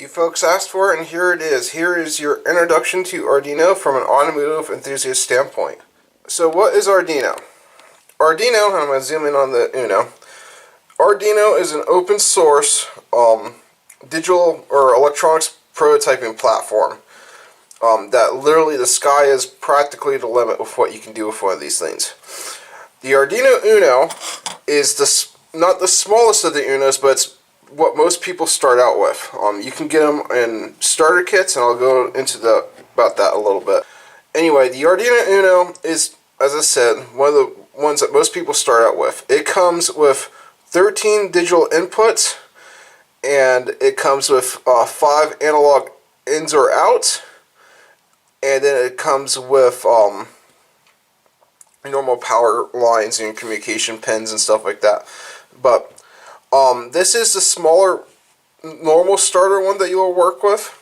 You folks asked for it, and here it is. Here is your introduction to Arduino from an automotive enthusiast standpoint. So what is Arduino? Arduino, and I'm going to zoom in on the Uno. Arduino is an open source digital or electronics prototyping platform that literally the sky is practically the limit with what you can do with one of these things. The Arduino Uno is not the smallest of the Unos, but it's what most people start out with. You can get them in starter kits, and I'll go into about that a little bit. Anyway, the Arduino Uno is, as I said, one of the ones that most people start out with. It comes with 13 digital inputs, and it comes with 5 analog ins or outs, and then it comes with normal power lines and communication pins and stuff like that. But this is the smaller, normal starter one that you will work with.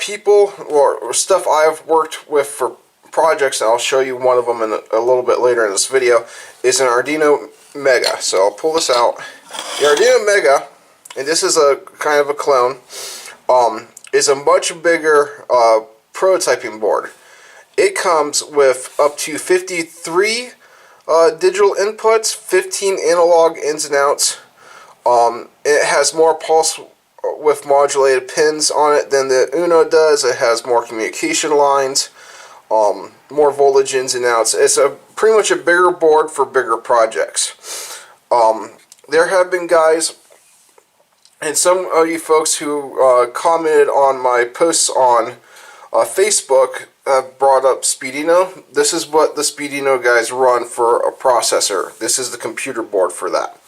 People or stuff I've worked with for projects, and I'll show you one of them in a little bit later in this video, is an Arduino Mega. So I'll pull this out. The Arduino Mega, and this is a kind of a clone, is a much bigger prototyping board. It comes with up to 53 digital inputs, 15 analog ins and outs. It has more pulse width modulated pins on it than the Uno does. It has more communication lines, more voltage ins and outs. It's pretty much a bigger board for bigger projects. There have been guys, and some of you folks who commented on my posts on Facebook have brought up Speedino. This is what the Speedino guys run for a processor. This is the computer board for that.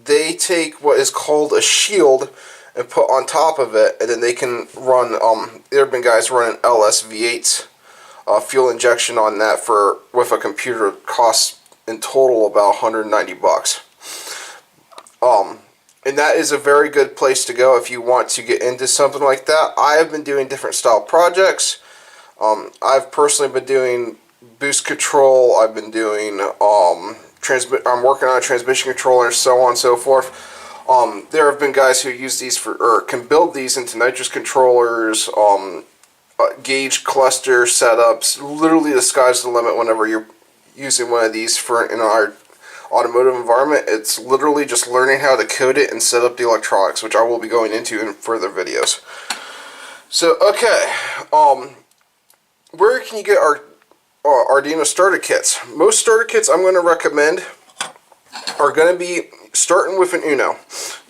They take what is called a shield and put on top of it, and then they can run, there have been guys running LSV8s, fuel injection on that with a computer costs in total about $190. And that is a very good place to go if you want to get into something like that. I have been doing different style projects. I've personally been doing boost control. I've been doing I'm working on a transmission controller, and so on and so forth. There have been guys who use these or can build these into nitrous controllers, gauge cluster setups. Literally, the sky's the limit whenever you're using one of these in our automotive environment. It's literally just learning how to code it and set up the electronics, which I will be going into in further videos. So, okay, where can you get our Arduino starter kits? Most starter kits I'm going to recommend are going to be starting with an Uno.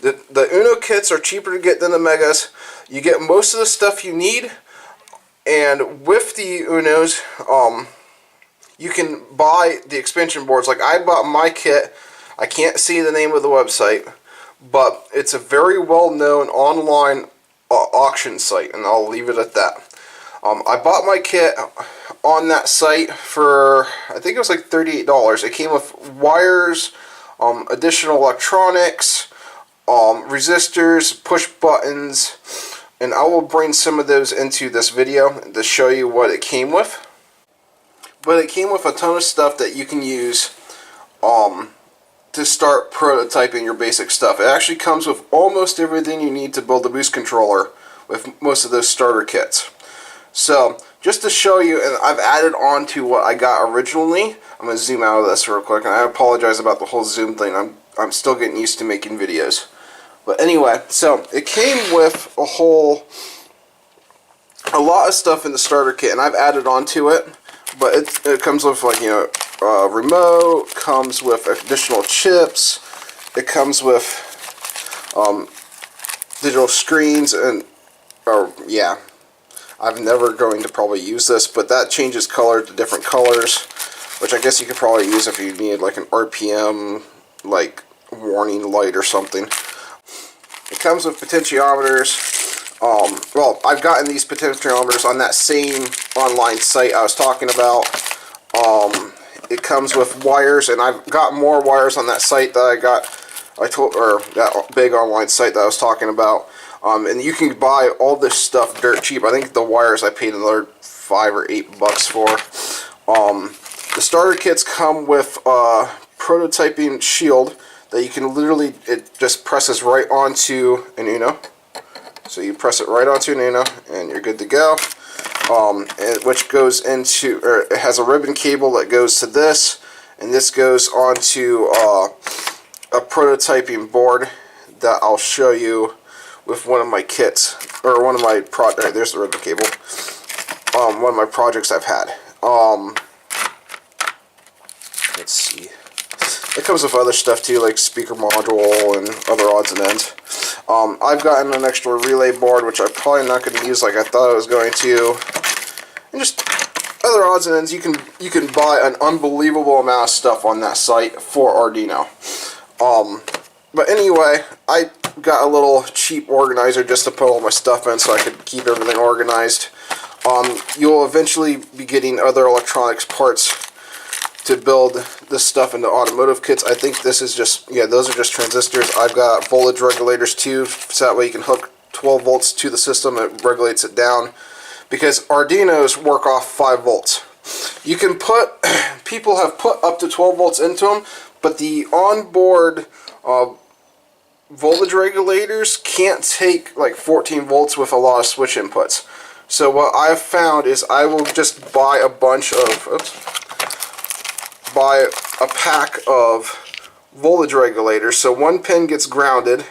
The Uno kits are cheaper to get than the Megas. You get most of the stuff you need, and with the Unos, you can buy the expansion boards. Like I bought my kit. I can't see the name of the website, but it's a very well-known online auction site, and I'll leave it at that. I bought my kit on that site for, I think it was like $38. It came with wires, additional electronics, resistors, push buttons, and I will bring some of those into this video to show you what it came with. But it came with a ton of stuff that you can use to start prototyping your basic stuff. It actually comes with almost everything you need to build a boost controller with most of those starter kits. So, just to show you, and I've added on to what I got originally. I'm going to zoom out of this real quick, and I apologize about the whole zoom thing. I'm still getting used to making videos. But anyway, so it came with a lot of stuff in the starter kit, and I've added on to it. But it comes with, like, remote, comes with additional chips, it comes with digital screens, and, yeah, I'm never going to probably use this, but that changes color to different colors, which I guess you could probably use if you need, like, an RPM, like, warning light or something. It comes with potentiometers. Well, I've gotten these potentiometers on that same online site I was talking about. It comes with wires, and I've got more wires on that site that that big online site that I was talking about. And you can buy all this stuff dirt cheap. I think the wires I paid another $5 or $8 for. The starter kits come with a prototyping shield that you can literally, it just presses right onto an Uno. So you press it right onto an Uno, and you're good to go. Which goes into, or it has a ribbon cable that goes to this, and this goes onto a prototyping board that I'll show you with one of my kits, or one of my there's the ribbon cable. One of my projects I've had. Let's see. It comes with other stuff too, like speaker module and other odds and ends. I've gotten an extra relay board, which I'm probably not going to use like I thought I was going to. And just other odds and ends. You can buy an unbelievable amount of stuff on that site for Arduino. But anyway, I got a little cheap organizer just to put all my stuff in so I could keep everything organized. You'll eventually be getting other electronics parts to build this stuff into automotive kits. I think this is just, yeah, those are just transistors. I've got voltage regulators too, so that way you can hook 12 volts to the system. It regulates it down, because Arduinos work off 5 volts. You can put, people have put up to 12 volts into them, but the onboard voltage regulators can't take like 14 volts with a lot of switch inputs. So what I've found is I will just buy a bunch of, buy a pack of voltage regulators. So one pin gets grounded,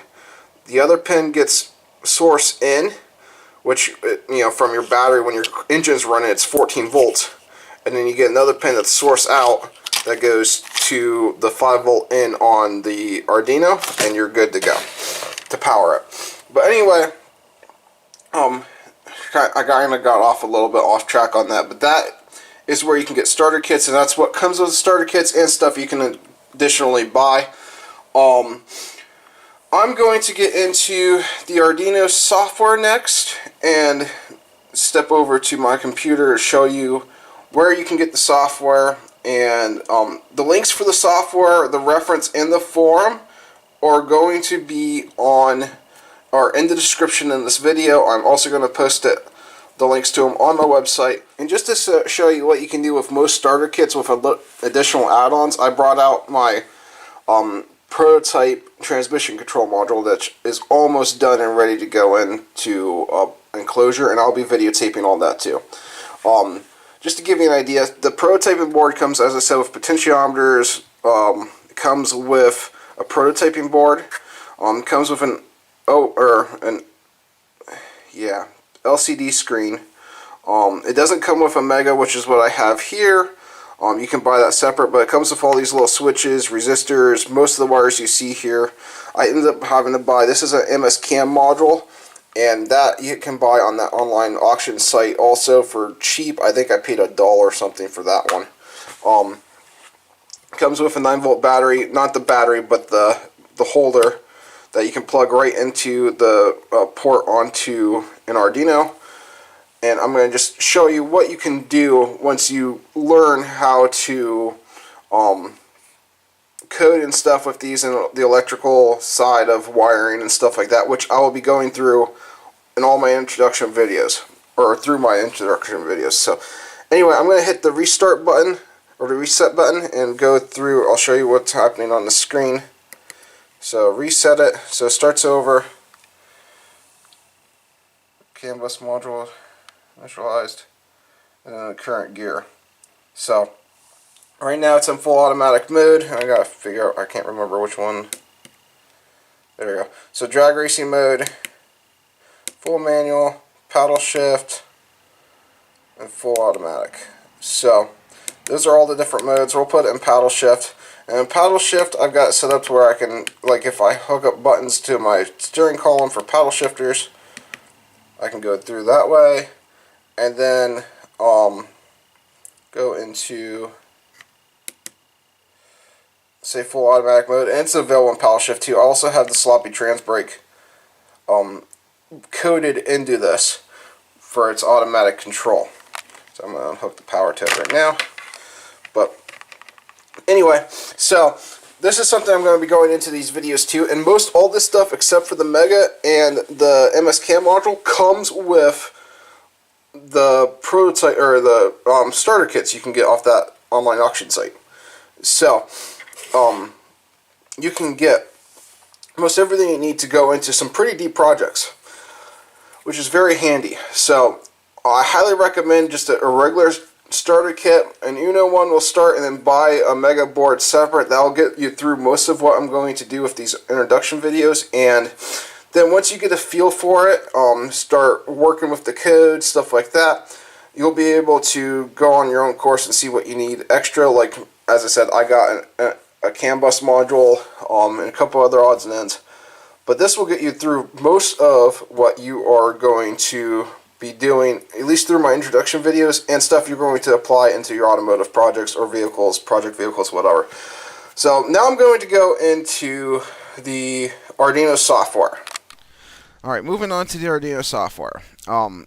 the other pin gets source in, which, you know, from your battery when your engine's running, it's 14 volts, and then you get another pin that's source out that goes to the 5 volt in on the Arduino, and you're good to go to power it. But anyway, I kind of got off a little bit off track on that, but that is where you can get starter kits, and that's what comes with starter kits and stuff you can additionally buy. I'm going to get into the Arduino software next and step over to my computer and show you where you can get the software, and the links for the software, the reference, and the forum are going to be on, or in the description in this video. I'm also going to post the links to them on my website. And just to show you what you can do with most starter kits with additional add-ons, I brought out my prototype transmission control module that is almost done and ready to go into enclosure, and I'll be videotaping all that too. Just to give you an idea, the prototyping board comes, as I said, with potentiometers. It comes with a prototyping board. It comes with an LCD screen. It doesn't come with a Mega, which is what I have here. You can buy that separate, but it comes with all these little switches, resistors, most of the wires you see here. I ended up having to buy, this is an MS CAM module, and that you can buy on that online auction site also for cheap. I think I paid $1 or something for that one. It comes with a 9-volt battery, not the battery, but the holder that you can plug right into the port onto an Arduino. And I'm going to just show you what you can do once you learn how to code and stuff with these and the electrical side of wiring and stuff like that, which I will be going through in all my introduction videos, or through my introduction videos. So anyway, I'm going to hit the restart button, or the reset button, and go through. I'll show you what's happening on the screen. So reset it, so it starts over. CAN bus module initialized, and then the current gear. So right now it's in full automatic mode. I gotta figure out, I can't remember which one. There we go. So drag racing mode, full manual, paddle shift, and full automatic. So those are all the different modes. We'll put it in paddle shift. And in paddle shift, I've got it set up to where I can, like, if I hook up buttons to my steering column for paddle shifters, I can go through that way, and then go into, say, full automatic mode, and it's available in paddle shift too. I also have the sloppy trans brake coded into this for its automatic control. So I'm going to unhook the power to it right now. But anyway, so this is something I'm going to be going into these videos too, and most all this stuff except for the Mega and the MS CAM module comes with the prototype, or the starter kits you can get off that online auction site. So you can get most everything you need to go into some pretty deep projects. which is very handy. So I highly recommend just a regular starter kit. An Uno one will start, and then buy a Mega board separate. That'll get you through most of what I'm going to do with these introduction videos, and then once you get a feel for it, start working with the code, stuff like that, you'll be able to go on your own course and see what you need extra. Like, as I said, I got a CAN bus module and a couple other odds and ends. But this will get you through most of what you are going to be doing, at least through my introduction videos, and stuff you're going to apply into your automotive projects or vehicles, project vehicles, whatever. So now I'm going to go into the Arduino software. Alright, moving on to the Arduino software.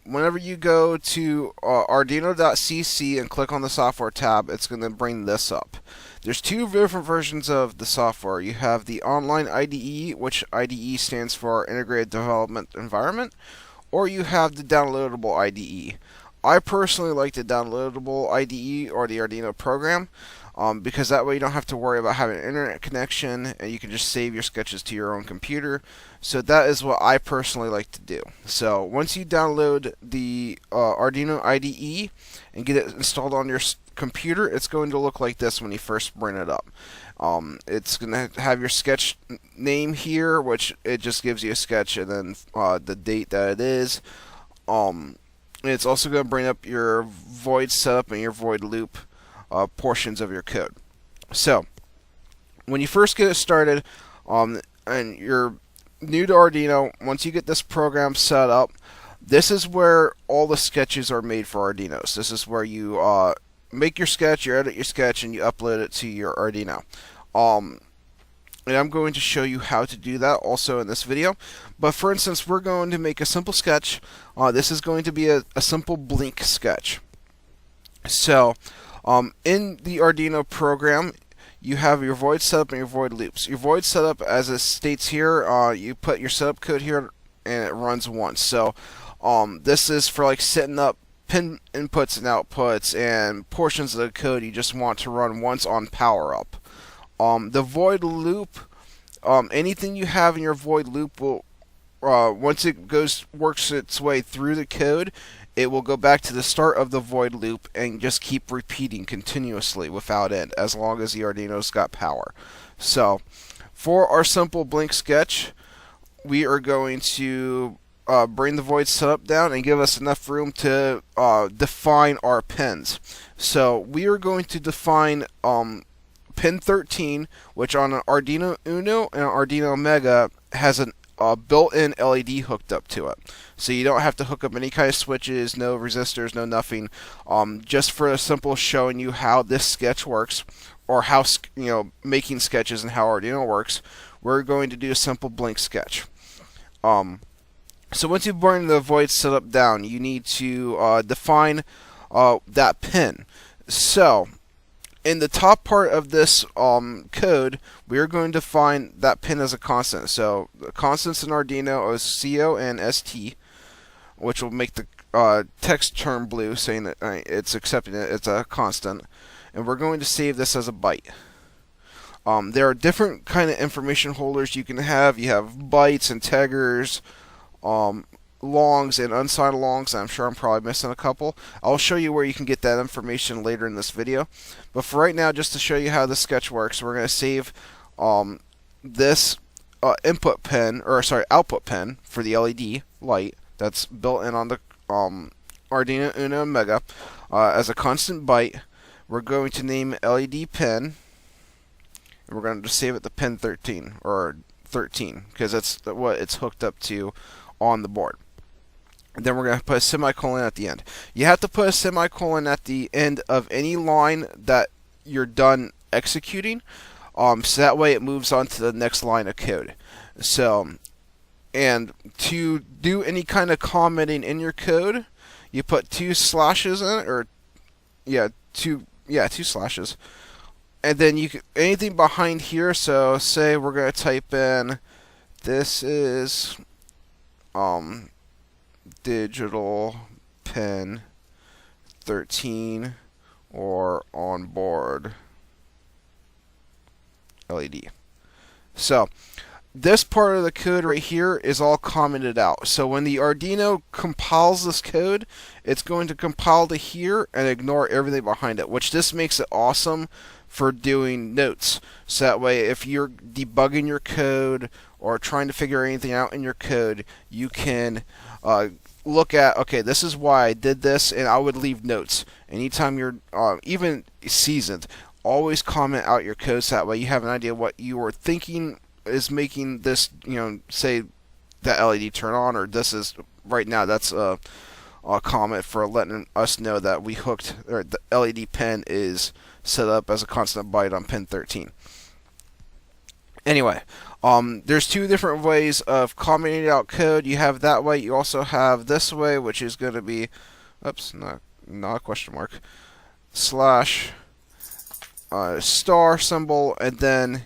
Whenever you go to arduino.cc and click on the software tab, it's going to bring this up. There's two different versions of the software. You have the online IDE, which IDE stands for Integrated Development Environment, or you have the downloadable IDE. I personally like the downloadable IDE, or the Arduino program, because that way you don't have to worry about having an internet connection, and you can just save your sketches to your own computer. So that is what I personally like to do. So once you download the Arduino IDE and get it installed on your computer, it's going to look like this when you first bring it up. It's going to have your sketch name here, which it just gives you a sketch, and then the date that it is. It's also going to bring up your void setup and your void loop portions of your code. So when you first get it started, and you're new to Arduino, once you get this program set up, this is where all the sketches are made for Arduinos. This is where you make your sketch, you edit your sketch, and you upload it to your Arduino. And I'm going to show you how to do that also in this video. But for instance, we're going to make a simple sketch. This is going to be a simple blink sketch. So in the Arduino program, you have your void setup and your void loops. Your void setup, as it states here, you put your setup code here and it runs once. So this is for like setting up pin inputs and outputs and portions of the code you just want to run once on power up. The void loop, anything you have in your void loop will, once it works its way through the code, it will go back to the start of the void loop and just keep repeating continuously without end, as long as the Arduino's got power. So, for our simple blink sketch, we are going to bring the void setup down and give us enough room to define our pins. So, we are going to define pin 13, which on an Arduino Uno and an Arduino Mega has a built-in LED hooked up to it. So you don't have to hook up any kind of switches, no resistors, no nothing. Just for a simple showing you how this sketch works, or how making sketches and how Arduino works, we're going to do a simple blink sketch. So once you bring the void setup down, you need to define that pin. So in the top part of this code, we're going to define that pin as a constant. So the constants in Arduino is CO and ST, which will make the text turn blue, saying that it's accepting it, it's a constant. And we're going to save this as a byte. There are different kind of information holders you can have. You have bytes, integers, longs, and unsigned longs. I'm sure I'm probably missing a couple. I'll show you where you can get that information later in this video. But for right now, just to show you how the sketch works, we're going to save this output pin for the LED light that's built in on the Arduino Uno Mega as a constant byte. We're going to name LED pin, and we're going to save it to pin 13, or 13, because that's what it's hooked up to on the board. And then we're going to put a semicolon at the end. You have to put a semicolon at the end of any line that you're done executing, so that way it moves on to the next line of code. So, and to do any kind of commenting in your code, you put 2 slashes in it, or two slashes, and then you can, anything behind here. So say we're going to type in, this is digital pin 13 or onboard LED. So this part of the code right here is all commented out. So when the Arduino compiles this code, it's going to compile to here and ignore everything behind it, which this makes it awesome for doing notes. So that way, if you're debugging your code or trying to figure anything out in your code, you can look at, okay, this is why I did this, and I would leave notes. Anytime you're even seasoned, always comment out your code so that way you have an idea what you were thinking is making this, say that LED turn on, or this is right now. That's a comment for letting us know that we hooked, or the LED pin is set up as a constant byte on pin 13. Anyway, there's two different ways of commenting out code. You have that way. You also have this way, which is going to be, oops, not a question mark, slash star symbol, and then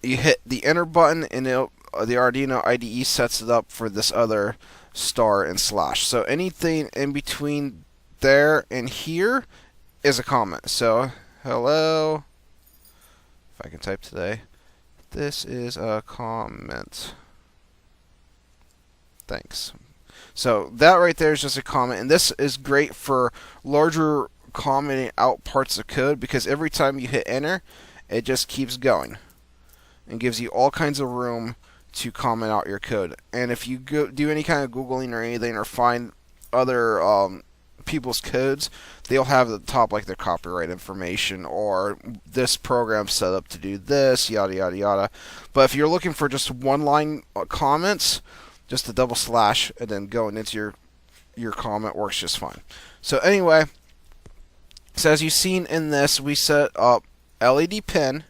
you hit the enter button, and the Arduino IDE sets it up for this other star and slash. So anything in between there and here is a comment. So hello, if I can type today, this is a comment. Thanks. So that right there is just a comment, and this is great for larger commenting out parts of code, because every time you hit enter, it just keeps going and gives you all kinds of room to comment out your code. And if you do any kind of Googling or anything, or find other people's codes, they'll have at the top like their copyright information, or this program set up to do this, yada yada yada. But if you're looking for just one line comments, just a double slash and then going into your comment works just fine. So anyway, so as you've seen in this, we set up LED pin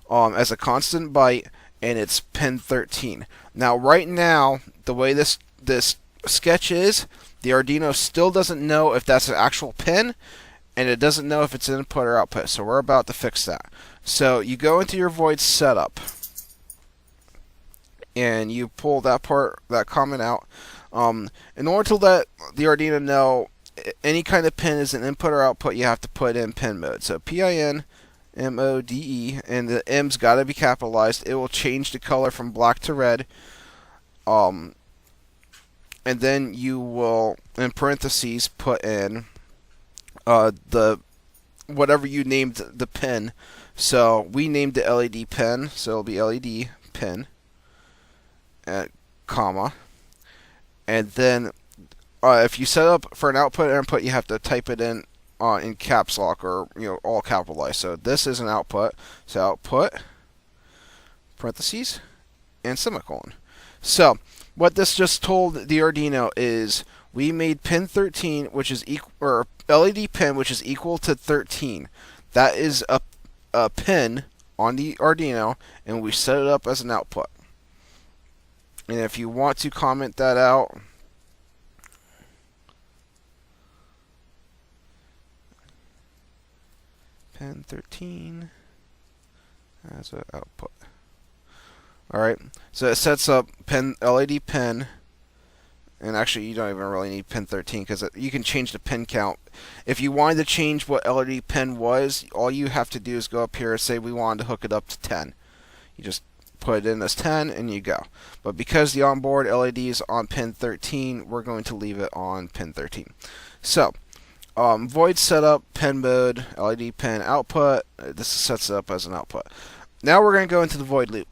as a constant byte, and it's pin 13. Now right now, the way this sketch is, the Arduino still doesn't know if that's an actual pin, and it doesn't know if it's input or output. So we're about to fix that. So you go into your void setup, and you pull that comment out. In order to let the Arduino know any kind of pin is an input or output, you have to put in pin mode. So PIN MODE, and the M's got to be capitalized. It will change the color from black to red. And then you will, in parentheses, put in the whatever you named the pin. So we named the LED pin, so it'll be LED pin, comma. And then if you set up for an output or input, you have to type it in caps lock, or all capitalized. So this is an output, so output parentheses and semicolon. So what this just told the Arduino is we made pin 13, which is equal, or LED pin, which is equal to 13. That is a pin on the Arduino, and we set it up as an output. And if you want to comment that out, pin 13 as an output. Alright, so it sets up LED pin, and actually you don't even really need pin 13, because you can change the pin count. If you wanted to change what LED pin was, all you have to do is go up here and say we wanted to hook it up to 10. You just put it in as 10 and you go. But because the onboard LED is on pin 13, we're going to leave it on pin 13. So void setup, pin mode, LED pin output. This sets it up as an output. Now we're going to go into the void loop.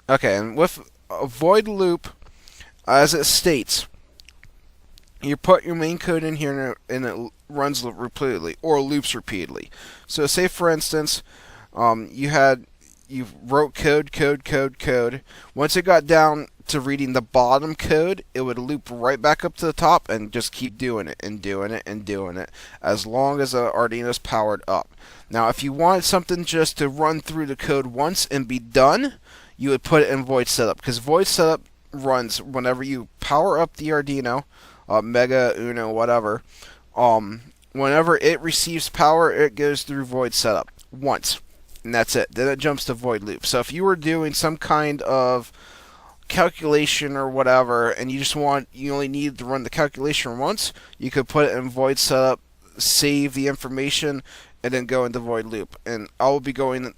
Okay, and with a void loop, as it states, you put your main code in here and it runs repeatedly, or loops repeatedly. So say for instance, you wrote code. Once it got down to reading the bottom code, it would loop right back up to the top and just keep doing it and doing it and doing it as long as the Arduino's powered up. Now if you wanted something just to run through the code once and be done, you would put it in void setup, because void setup runs whenever you power up the Arduino, Mega, Uno, whatever. Whenever it receives power, it goes through void setup once, and that's it. Then it jumps to void loop. So if you were doing some kind of calculation or whatever, and you only need to run the calculation once, you could put it in void setup, save the information, and then go into void loop. And I will be going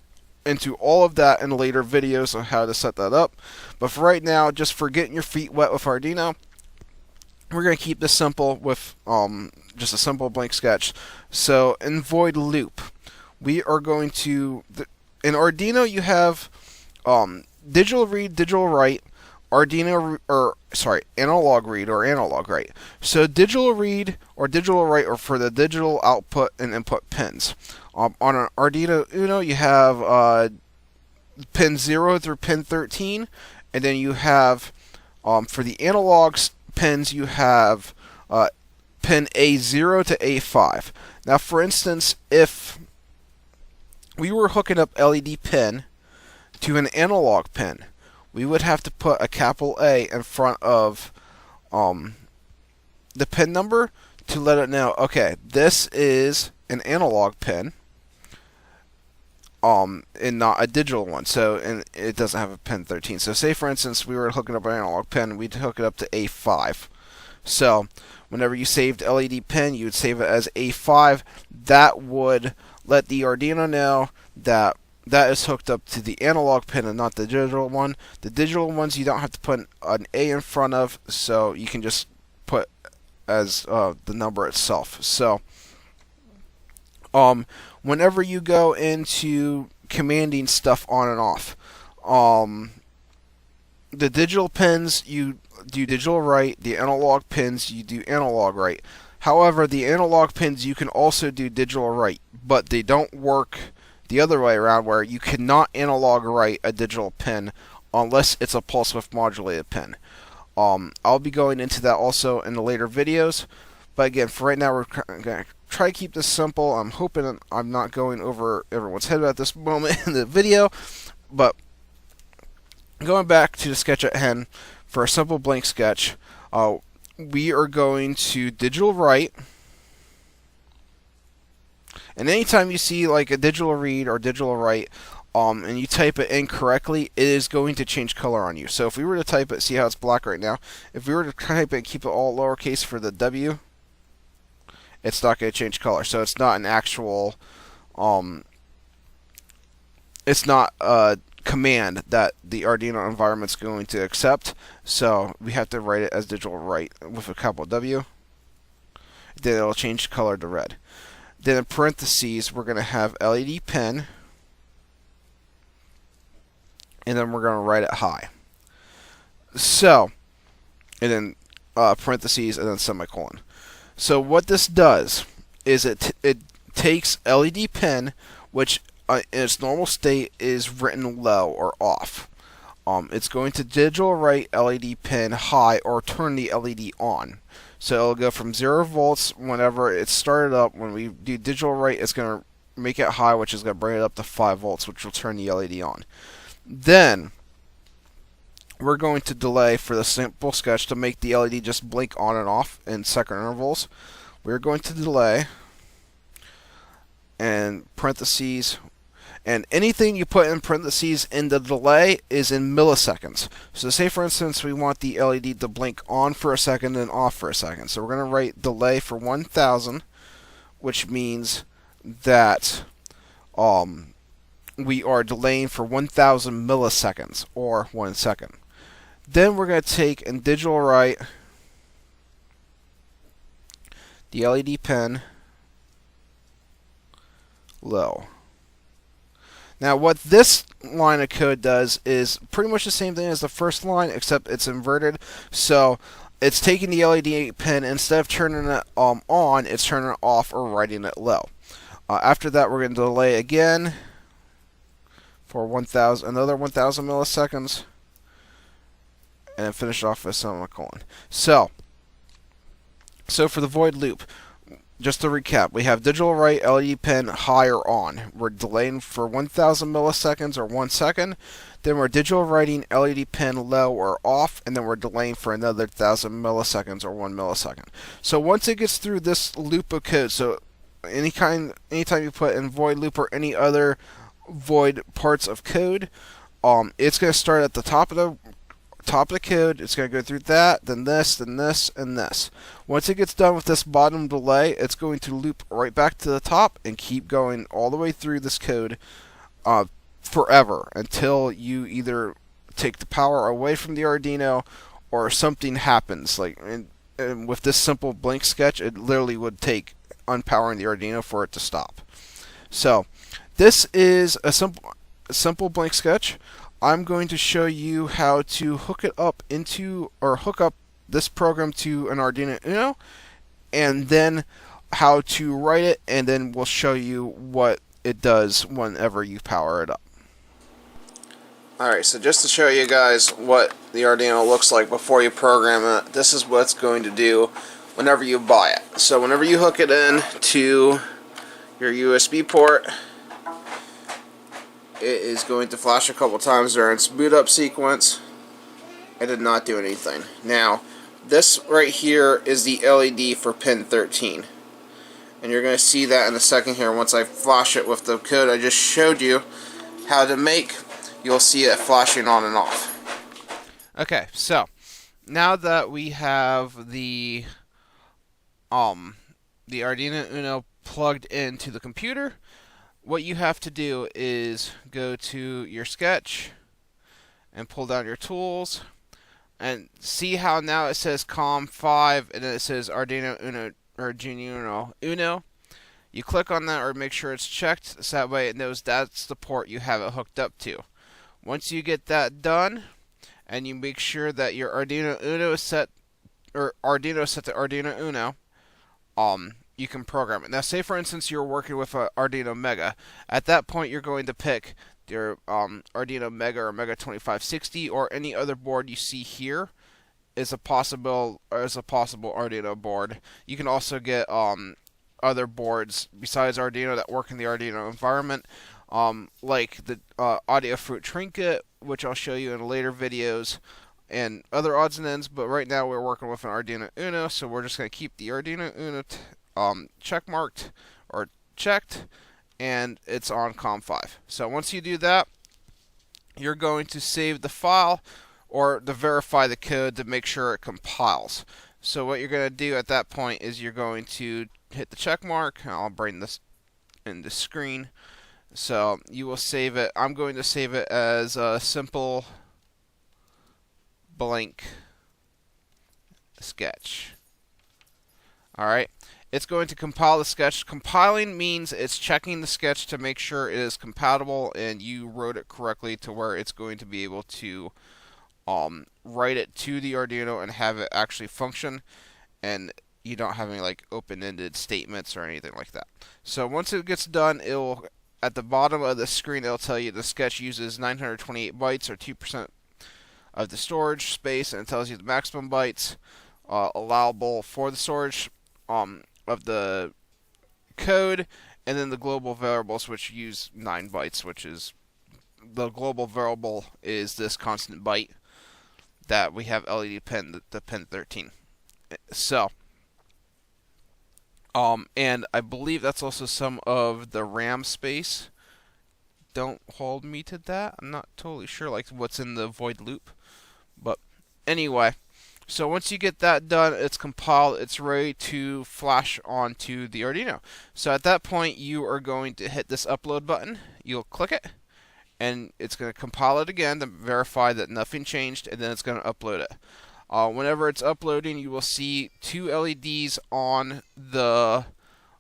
into all of that in later videos on how to set that up. But for right now, just for getting your feet wet with Arduino, we're going to keep this simple with just a simple blank sketch. So in void loop, we are going to, in Arduino you have digital read, digital write, analog read or analog write. So digital read or digital write are for the digital output and input pins. On an Arduino Uno, you have pin 0 through pin 13, and then you have, for the analog pins, you have pin A0 to A5. Now, for instance, if we were hooking up LED pin to an analog pin, we would have to put a capital A in front of the pin number to let it know, okay, this is an analog pin, and not a digital one. So, and it doesn't have a pin 13. So, say for instance, we were hooking up an analog pin, we'd hook it up to A5. So, whenever you saved LED pin, you would save it as A5. That would let the Arduino know that that is hooked up to the analog pin and not the digital one. The digital ones you don't have to put an A in front of, so you can just put as the number itself. So, whenever you go into commanding stuff on and off, the digital pins you do digital write, the analog pins you do analog write. However, the analog pins you can also do digital write, but they don't work the other way around, where you cannot analog write a digital pin unless it's a pulse width modulated pin. I'll be going into that also in the later videos, but again, for right now, we're going to try to keep this simple. I'm hoping I'm not going over everyone's head at this moment in the video, but going back to the sketch at hand, for a simple blank sketch, we are going to digital write. And anytime you see like a digital read or digital write, and you type it incorrectly, it is going to change color on you. So if we were to type it, see how it's black right now? If we were to type it and keep it all lowercase for the W, it's not going to change color. So it's not an actual, it's not a command that the Arduino environment's going to accept. So we have to write it as digital write with a capital W. Then it'll change color to red. Then in parentheses, we're going to have LED pin, and then we're going to write it high. So, and then parentheses, and then semicolon. So what this does is it takes LED pin, which in its normal state is written low or off. It's going to digital write LED pin high or turn the LED on. So it'll go from 0 volts whenever it's started up. When we do digital write, it's going to make it high, which is going to bring it up to 5 volts, which will turn the LED on. Then we're going to delay for the simple sketch to make the LED just blink on and off in second intervals. We're going to delay and parentheses, and anything you put in parentheses in the delay is in milliseconds. So say for instance we want the LED to blink on for a second and off for a second. So we're going to write delay for 1000, which means that we are delaying for 1000 milliseconds, or 1 second. Then we're going to take and digital write the LED pin low. Now what this line of code does is pretty much the same thing as the first line, except it's inverted. So it's taking the LED pin, instead of turning it on, it's turning it off or writing it low. After that, we're going to delay again for another 1000 milliseconds, and then finish off with a semicolon. So for the void loop, just to recap, we have digital write LED pin high or on. We're delaying for 1000 milliseconds or 1 second. Then we're digital writing LED pin low or off, and then we're delaying for another 1000 milliseconds or 1 millisecond. So once it gets through this loop of code, so anytime you put in void loop or any other void parts of code, it's going to start at the top of the code. It's going to go through that, then this, and this. Once it gets done with this bottom delay, it's going to loop right back to the top and keep going all the way through this code forever until you either take the power away from the Arduino or something happens. Like and with this simple blank sketch, it literally would take unpowering the Arduino for it to stop. So this is a simple blank sketch. I'm going to show you how to hook it up into, or hook up this program to an Arduino Uno, and then how to write it, and then we'll show you what it does whenever you power it up. Alright, so just to show you guys what the Arduino looks like before you program it, this is what it's going to do whenever you buy it. So whenever you hook it in to your USB port, it is going to flash a couple times during its boot up sequence. It did not do anything. Now, this right here is the LED for pin 13. And you're going to see that in a second here once I flash it with the code I just showed you how to make. You'll see it flashing on and off. Okay, so now that we have the Arduino Uno plugged into the computer, what you have to do is go to your sketch and pull down your tools, and see how now it says COM5 and then it says Arduino Uno or Arduino Uno. You click on that or make sure it's checked, so that way it knows that's the port you have it hooked up to. Once you get that done, and you make sure that your Arduino Uno is set, or Arduino set to Arduino Uno, you can program it. Now, say for instance you're working with an Arduino Mega. At that point, you're going to pick your Arduino Mega or Mega 2560 or any other board you see here is a possible Arduino board. You can also get other boards besides Arduino that work in the Arduino environment. Like the Audio Fruit Trinket, which I'll show you in later videos, and other odds and ends, but right now we're working with an Arduino Uno, so we're just going to keep the Arduino Uno check marked or checked, and it's on COM5. So once you do that, you're going to save the file or to verify the code to make sure it compiles. So what you're going to do at that point is you're going to hit the check mark. I'll bring this in the screen. So you will save it. I'm going to save it as a simple blank sketch. Alright. It's going to compile the sketch. Compiling means it's checking the sketch to make sure it is compatible and you wrote it correctly to where it's going to be able to write it to the Arduino and have it actually function, and you don't have any like open-ended statements or anything like that. So once it gets done, it'll at the bottom of the screen it'll tell you the sketch uses 928 bytes or 2% of the storage space, and it tells you the maximum bytes allowable for the storage of the code, and then the global variables, which use 9 bytes, which is the global variable is this constant byte that we have LED pin, the pin 13. So and I believe that's also some of the RAM space. Don't hold me to that. I'm not totally sure like what's in the void loop. But anyway, so once you get that done, it's compiled, it's ready to flash onto the Arduino. So at that point, you are going to hit this upload button. You'll click it, and it's going to compile it again to verify that nothing changed, and then it's going to upload it. Whenever it's uploading, you will see two LEDs on the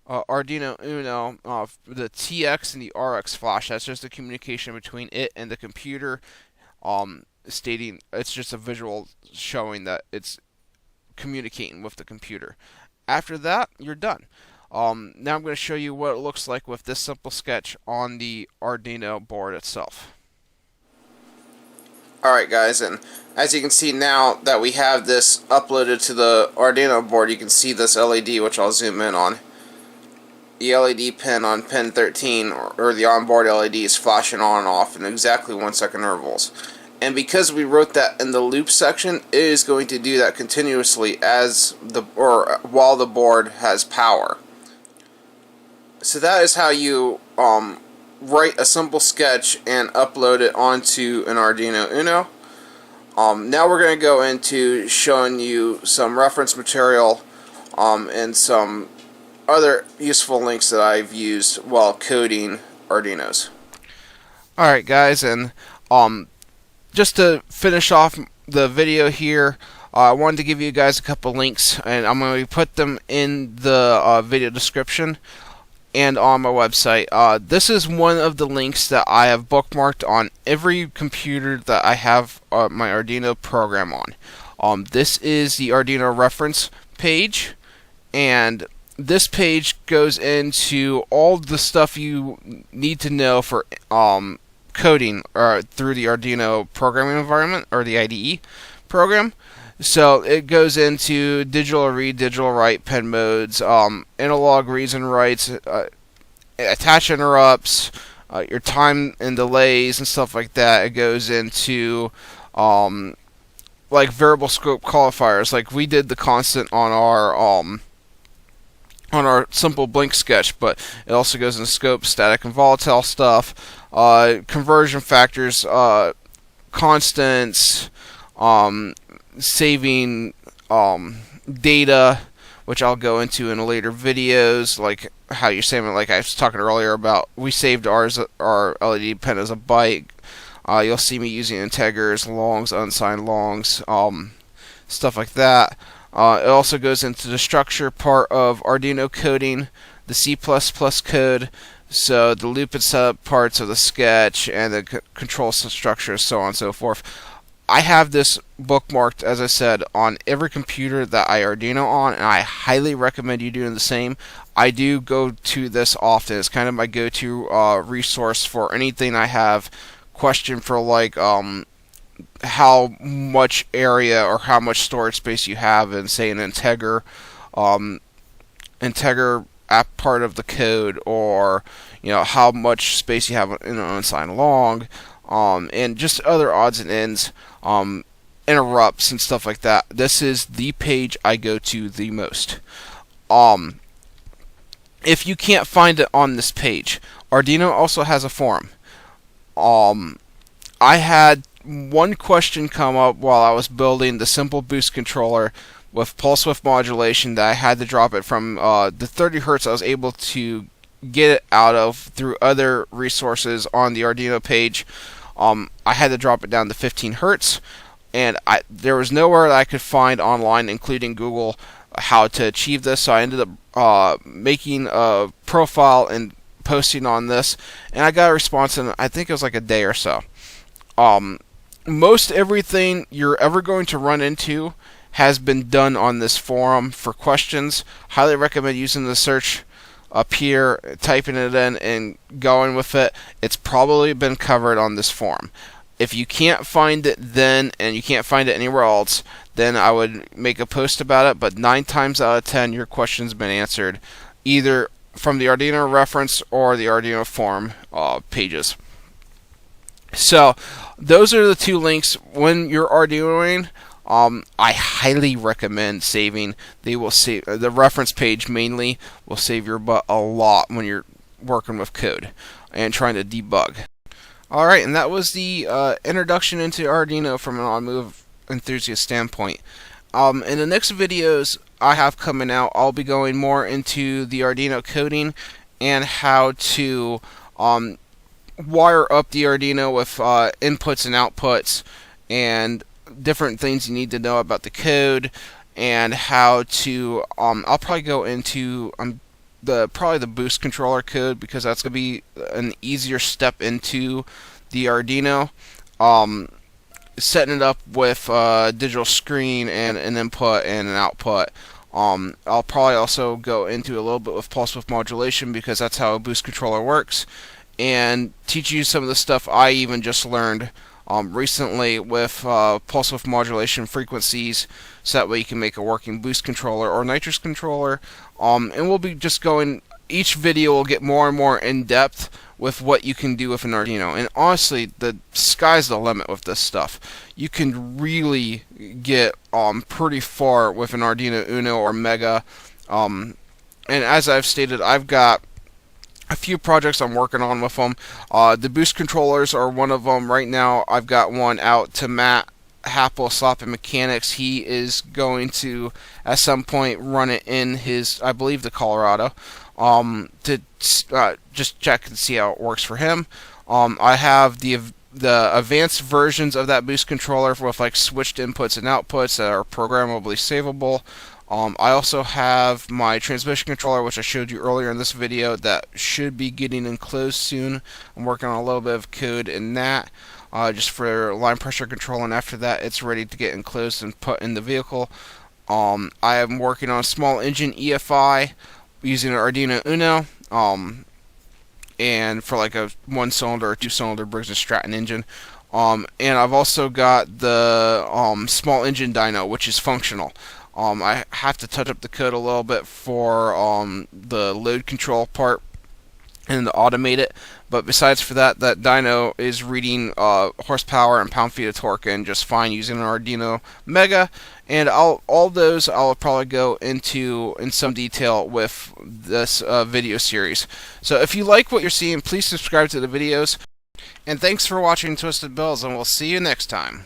Arduino Uno, the TX and the RX flash. That's just the communication between it and the computer, stating it's just a visual showing that it's communicating with the computer. After that, you're done. Now I'm going to show you what it looks like with this simple sketch on the Arduino board itself. Alright guys, and as you can see now that we have this uploaded to the Arduino board, you can see this LED, which I'll zoom in on. The LED pin on pin 13, or the onboard LED, is flashing on and off in exactly 1 second intervals. And because we wrote that in the loop section, it is going to do that continuously while the board has power. So that is how you write a simple sketch and upload it onto an Arduino Uno. Now we're going to go into showing you some reference material and some other useful links that I've used while coding Arduinos. Alright guys, and just to finish off the video here, I wanted to give you guys a couple links, and I'm going to put them in the video description and on my website. This is one of the links that I have bookmarked on every computer that I have my Arduino program on. This is the Arduino reference page, and this page goes into all the stuff you need to know for coding through the Arduino programming environment, or the IDE program. So it goes into digital read, digital write, pen modes, analog reads and writes, attach interrupts, your time and delays and stuff like that. It goes into like variable scope qualifiers, like we did the constant on our simple blink sketch, but it also goes into scope, static and volatile stuff, conversion factors, constants, saving data, which I'll go into in later videos, like how you save it. Like I was talking earlier about, we saved our LED pen as a byte. You'll see me using integers, longs, unsigned longs, stuff like that. It also goes into the structure part of Arduino coding, the C++ code, so the loop and setup parts of the sketch, and the control structure, so on and so forth. I have this bookmarked, as I said, on every computer that I Arduino on, and I highly recommend you doing the same. I do go to this often. It's kind of my go-to resource for anything I have question for, like how much area or how much storage space you have in, say, an integer app part of the code, or how much space you have in an unsigned long, and just other odds and ends, interrupts and stuff like that. This is the page I go to the most. If you can't find it on this page, Arduino also has a forum. I had one question come up while I was building the simple boost controller with pulse width modulation that I had to drop it from the 30 Hertz I was able to get it out of through other resources on the Arduino page. I had to drop it down to 15 Hertz, and there was nowhere that I could find online, including Google, how to achieve this. So I ended up making a profile and posting on this, and I got a response in, I think it was like a day or so. Most everything you're ever going to run into has been done on this forum. For questions, highly recommend using the search up here, typing it in and going with it. It's probably been covered on this forum. If you can't find it then, and you can't find it anywhere else, then I would make a post about it. But 9 times out of 10 your question's been answered either from the Arduino reference or the Arduino forum pages. So those are the 2 links. When you're Arduinoing, I highly recommend saving. They will save the reference page mainly will save your butt a lot when you're working with code and trying to debug. Alright, and that was the introduction into Arduino from an Automotive enthusiast standpoint. In the next videos I have coming out, I'll be going more into the Arduino coding and how to wire up the Arduino with inputs and outputs, and different things you need to know about the code, and how to I'll probably go into probably the boost controller code, because that's going to be an easier step into the Arduino. Setting it up with a digital screen and an input and an output. I'll probably also go into a little bit with pulse width modulation, because that's how a boost controller works, and teach you some of the stuff I even just learned recently with pulse width modulation frequencies, so that way you can make a working boost controller or nitrous controller. And we'll be just going, each video will get more and more in depth with what you can do with an Arduino. And honestly, the sky's the limit with this stuff. You can really get pretty far with an Arduino Uno or Mega. And as I've stated, I've got a few projects I'm working on with them. The boost controllers are one of them. Right now I've got one out to Matt Happel, Sloppy Mechanics. He is going to at some point run it in his, I believe, the Colorado, to just check and see how it works for him. I have the advanced versions of that boost controller with like switched inputs and outputs that are programmably savable. I also have my transmission controller, which I showed you earlier in this video, that should be getting enclosed soon. I'm working on a little bit of code in that, just for line pressure control, and after that it's ready to get enclosed and put in the vehicle. I am working on a small engine EFI using an Arduino Uno. And for like a 1-cylinder or 2-cylinder Briggs & Stratton engine. And I've also got the small engine dyno, which is functional. I have to touch up the code a little bit for the load control part and to automate it. But besides for that, that dyno is reading horsepower and pound-feet of torque and just fine using an Arduino Mega. And all those I'll probably go into in some detail with this video series. So if you like what you're seeing, please subscribe to the videos. And thanks for watching Twisted Bills, and we'll see you next time.